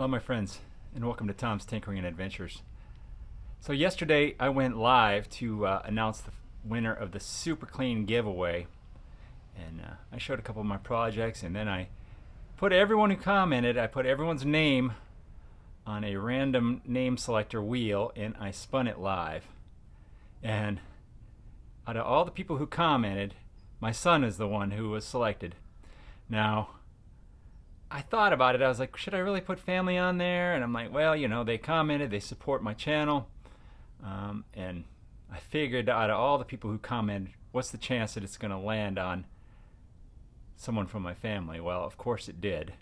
Hello my friends, and welcome to Tom's Tinkering and Adventures. So yesterday I went live to announce the winner of the Super Clean giveaway, and I showed a couple of my projects, and then I put everyone who commented, I put everyone's name on a random name selector wheel, and I spun it live. And out of all the people who commented, my son is the one who was selected. Now, I thought about it. I was like, should I really put family on there? And I'm like, well, you know, they commented, they support my channel. And I figured out of all the people who commented, what's the chance that it's going to land on someone from my family? Well, of course it did.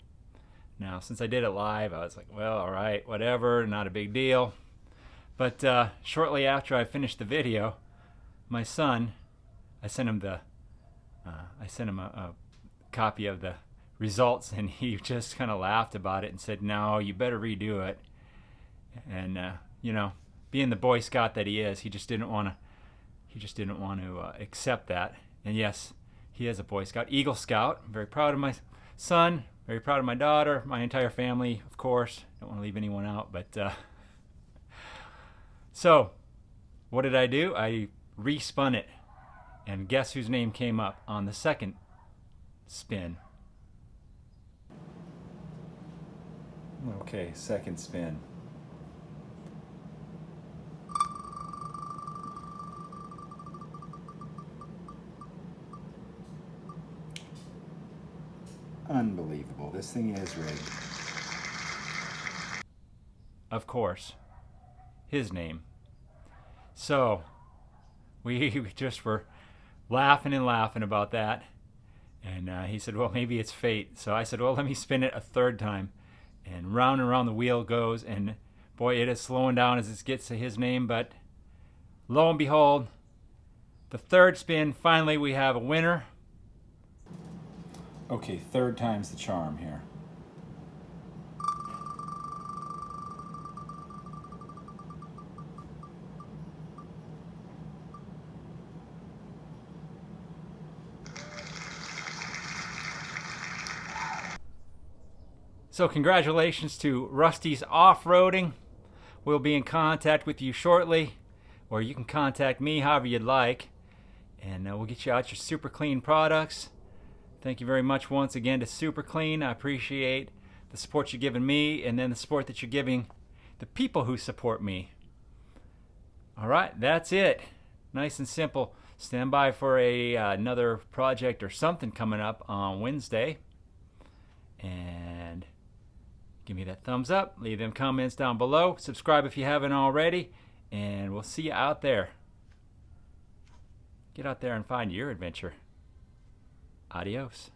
Now, since I did it live, I was like, well, all right, whatever, not a big deal. But shortly after I finished the video, my son, I sent him a copy of the results, and he just kind of laughed about it and said, no, you better redo it. And you know, being the Boy Scout that he is, he just didn't want to accept that. And yes, he is a Boy Scout, Eagle Scout. I'm very proud of my son, very proud of my daughter, my entire family, of course. Don't want to leave anyone out. But so what did I do? I respun it, and guess whose name came up on the second spin? Okay, second spin. Unbelievable. This thing is rigged. Of course, his name. So, we just were laughing and laughing about that. And he said, well, maybe it's fate. So I said, well, let me spin it a third time. And round the wheel goes, and boy, it is slowing down as it gets to his name, but lo and behold, the third spin, finally we have a winner. Okay, third time's the charm here. So congratulations to Rusty's Off-Roading. We'll be in contact with you shortly, or you can contact me however you'd like, and we'll get you out your Super Clean products. Thank you very much once again to Super Clean. I appreciate the support you're giving me, and then the support that you're giving the people who support me. All right, that's it. Nice and simple. Stand by for another project or something coming up on Wednesday. And give me that thumbs up, leave them comments down below, subscribe if you haven't already, and we'll see you out there. Get out there and find your adventure. Adios.